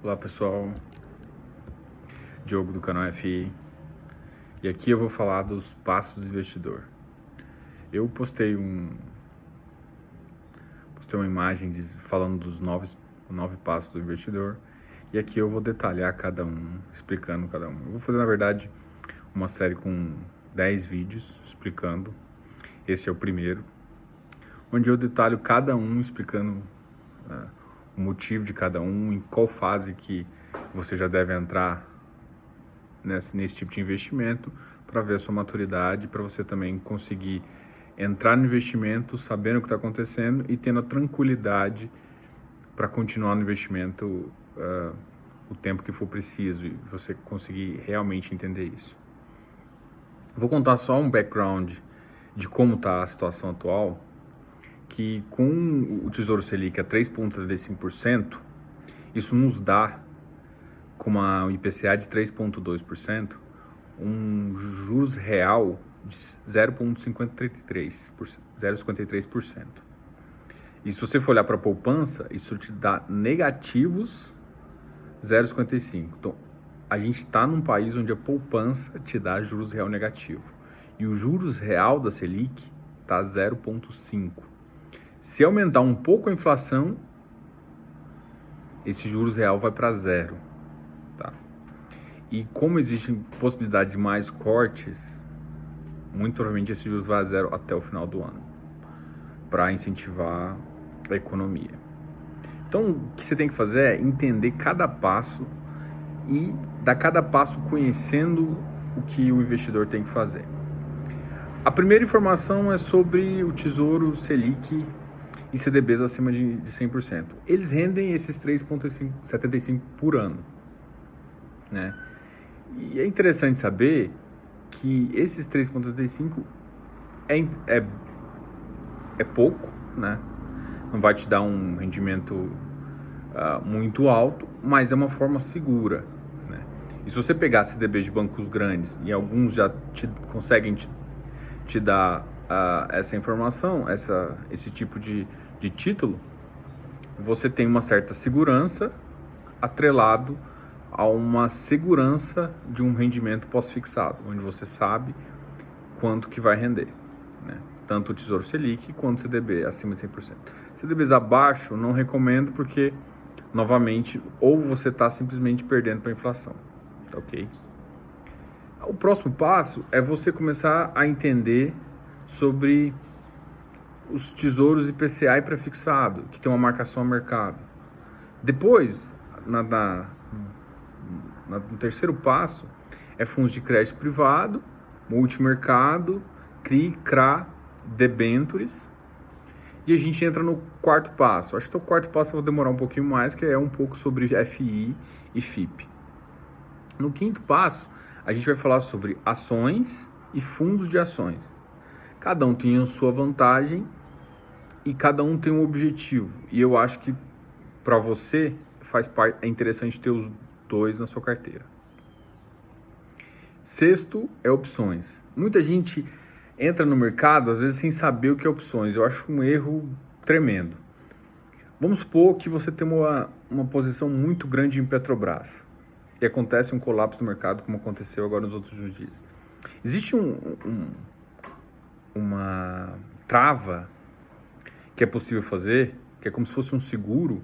Olá pessoal, Diogo do canal FI, e aqui eu vou falar dos passos do investidor. Eu postei uma imagem falando dos nove passos do investidor, e aqui eu vou detalhar cada um, explicando cada um. Eu vou fazer, na verdade, uma série com 10 vídeos explicando. Esse é o primeiro, onde eu detalho cada um, explicando o motivo de cada um, em qual fase que você já deve entrar nesse tipo de investimento, para ver a sua maturidade, para você também conseguir entrar no investimento sabendo o que está acontecendo e tendo a tranquilidade para continuar no investimento o tempo que for preciso, e você conseguir realmente entender isso. Vou contar só um background de como está a situação atual, que com o Tesouro Selic a 3,35%, isso nos dá, com uma IPCA de 3,2%, um juros real de 0,53%. E se você for olhar para a poupança, isso te dá negativos 0,55%. Então, a gente está num país onde a poupança te dá juros real negativo. E o juros real da Selic está 0,5%. Se aumentar um pouco a inflação, esse juros real vai para zero. Tá? E como existem possibilidades de mais cortes, muito provavelmente esse juros vai a zero até o final do ano, para incentivar a economia. Então, o que você tem que fazer é entender cada passo e dar cada passo conhecendo o que o investidor tem que fazer. A primeira informação é sobre o Tesouro Selic e CDBs acima de 100%. Eles rendem esses 3,75% por ano, né? E é interessante saber que esses 3,75% é pouco, né? Não vai te dar um rendimento muito alto, mas é uma forma segura, né? E se você pegar CDBs de bancos grandes, e alguns já conseguem te dar essa informação, esse tipo de título, você tem uma certa segurança atrelado a uma segurança de um rendimento pós-fixado, onde você sabe quanto que vai render, né? Tanto o Tesouro Selic quanto o CDB acima de 100%. CDBs abaixo não recomendo, porque, novamente, ou você está simplesmente perdendo para a inflação, tá ok? O próximo passo é você começar a entender sobre os tesouros IPCA e prefixado, que tem uma marcação a mercado. Depois, no terceiro passo, é fundos de crédito privado, multimercado, CRI, CRA, debêntures. E a gente entra no quarto passo. Acho que o quarto passo eu vou demorar um pouquinho mais, que é um pouco sobre FI e FIP. No quinto passo, a gente vai falar sobre ações e fundos de ações. Cada um tem a sua vantagem e cada um tem um objetivo. E eu acho que para você é interessante ter os dois na sua carteira. Sexto é opções. Muita gente entra no mercado às vezes sem saber o que é opções. Eu acho um erro tremendo. Vamos supor que você tem uma posição muito grande em Petrobras e acontece um colapso no mercado, como aconteceu agora nos outros dias. Existe uma trava que é possível fazer, que é como se fosse um seguro,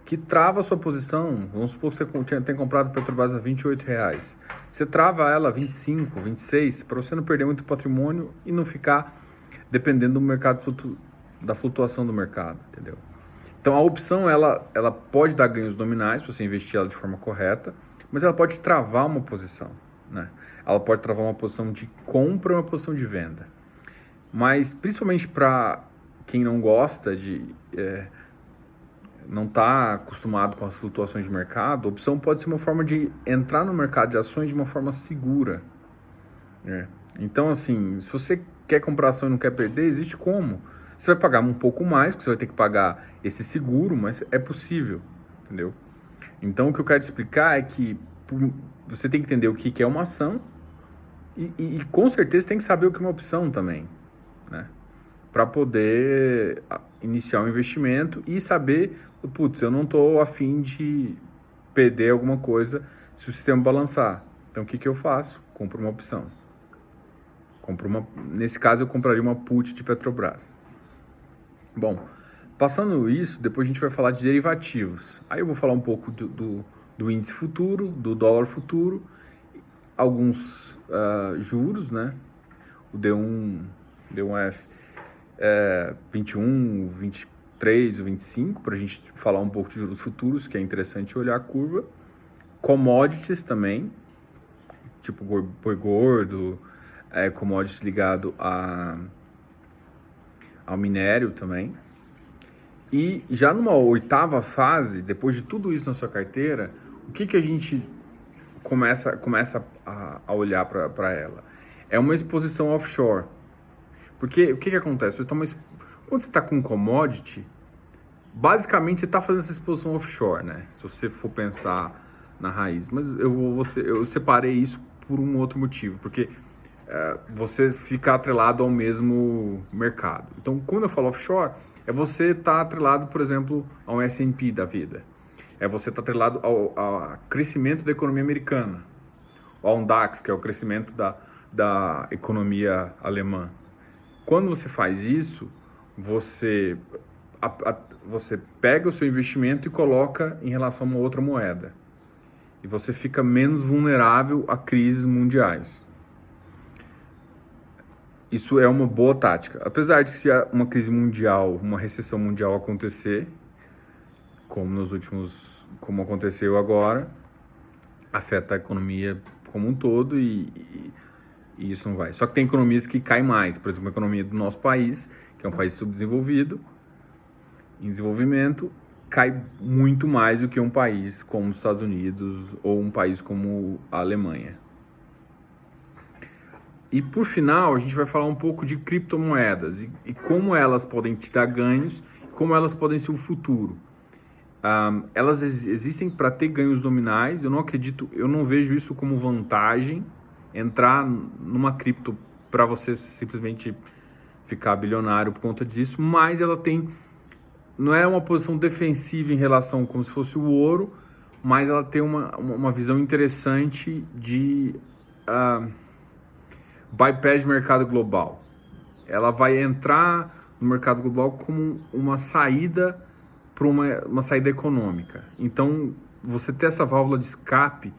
que trava a sua posição. Vamos supor que você tem comprado Petrobras a R$28. Você trava ela a 25, 26, para você não perder muito patrimônio e não ficar dependendo do mercado, da flutuação do mercado, entendeu? Então a opção, ela pode dar ganhos nominais se você investir ela de forma correta, mas ela pode travar uma posição, né? Ela pode travar uma posição de compra e uma posição de venda. Mas principalmente para quem não gosta não está acostumado com as flutuações de mercado, a opção pode ser uma forma de entrar no mercado de ações de uma forma segura, né? Então, assim, se você quer comprar ação e não quer perder, existe como. Você vai pagar um pouco mais, porque você vai ter que pagar esse seguro, mas é possível, entendeu? Então, o que eu quero te explicar é que você tem que entender o que é uma ação e com certeza tem que saber o que é uma opção também, né? Para poder iniciar um investimento e saber, putz, eu não estou a fim de perder alguma coisa se o sistema balançar. Então, o que eu faço? Compro uma opção. Nesse caso, eu compraria uma put de Petrobras. Bom, passando isso, depois a gente vai falar de derivativos. Aí eu vou falar um pouco do índice futuro, do dólar futuro, alguns juros, né? O D1F 21, 23, 25, para a gente falar um pouco de juros futuros, que é interessante olhar a curva. Commodities também, tipo boi gordo, commodities ligado ao minério também. E já numa oitava fase, depois de tudo isso na sua carteira, o que a gente começa a olhar para ela? É uma exposição offshore. Porque o que acontece? Quando você está com commodity, basicamente você está fazendo essa exposição offshore, né? Se você for pensar na raiz. Mas eu separei isso por um outro motivo, porque você fica atrelado ao mesmo mercado. Então, quando eu falo offshore, você estar atrelado, por exemplo, a um S&P da vida. Você estar atrelado ao crescimento da economia americana, ou a um DAX, que é o crescimento da economia alemã. Quando você faz isso, você pega o seu investimento e coloca em relação a uma outra moeda. E você fica menos vulnerável a crises mundiais. Isso é uma boa tática. Apesar de se uma crise mundial, uma recessão mundial acontecer, como aconteceu agora, afeta a economia como um todo e isso não vai. Só que tem economias que caem mais. Por exemplo, a economia do nosso país, que é um país subdesenvolvido, em desenvolvimento, cai muito mais do que um país como os Estados Unidos ou um país como a Alemanha. E por final, a gente vai falar um pouco de criptomoedas e como elas podem te dar ganhos, como elas podem ser o futuro. Elas existem para ter ganhos nominais. Eu não vejo isso como vantagem, entrar numa cripto para você simplesmente ficar bilionário por conta disso, mas ela não é uma posição defensiva em relação como se fosse o ouro, mas ela tem uma visão interessante de bypass de mercado global. Ela vai entrar no mercado global como uma saída para uma saída econômica. Então, você ter essa válvula de escape,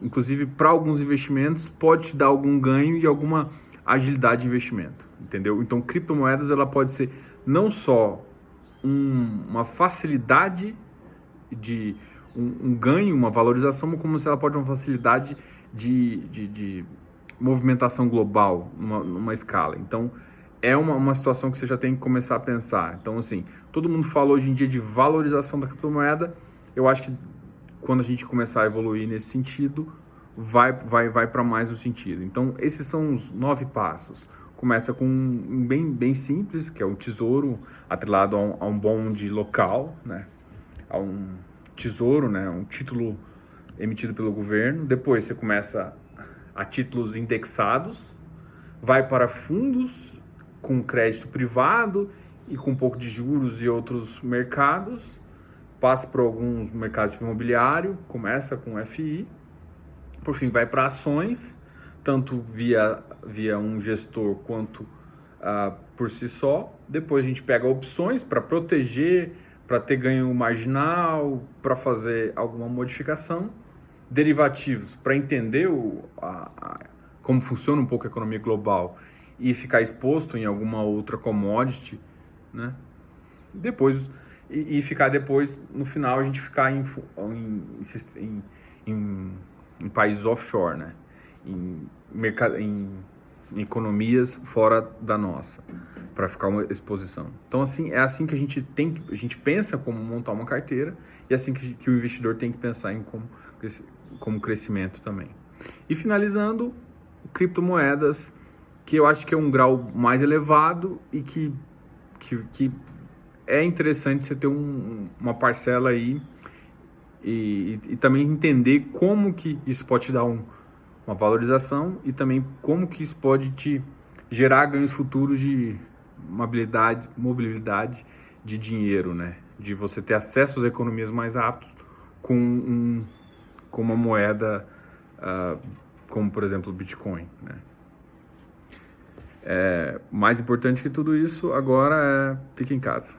inclusive para alguns investimentos, pode te dar algum ganho e alguma agilidade de investimento, entendeu? Então, criptomoedas, ela pode ser não só uma facilidade de um ganho, uma valorização, como se ela pode ter uma facilidade de movimentação global numa escala. Então, é uma situação que você já tem que começar a pensar. Então, assim, todo mundo fala hoje em dia de valorização da criptomoeda. Eu acho que quando a gente começar a evoluir nesse sentido, vai para mais um sentido. Então, esses são os 9 passos. Começa com um bem simples, que é o tesouro atrelado a um bonde local, né? A um tesouro, né? Um título emitido pelo governo. Depois você começa a títulos indexados, vai para fundos com crédito privado e com um pouco de juros e outros mercados, passa por alguns mercados imobiliários, começa com FI, por fim vai para ações, tanto via um gestor quanto por si só. Depois a gente pega opções para proteger, para ter ganho marginal, para fazer alguma modificação. Derivativos para entender como funciona um pouco a economia global e ficar exposto em alguma outra commodity, né? Depois no final a gente ficar em países offshore, né? Em economias fora da nossa, para ficar uma exposição. Então, assim, é assim que a gente pensa como montar uma carteira e é assim que o investidor tem que pensar em como crescimento também. E finalizando, criptomoedas, que eu acho que é um grau mais elevado e que é interessante você ter uma parcela aí e também entender como que isso pode te dar uma valorização e também como que isso pode te gerar ganhos futuros de mobilidade de dinheiro, né? De você ter acesso às economias mais rápido com uma moeda como, por exemplo, o Bitcoin, né? Mais importante que tudo isso agora é fique em casa.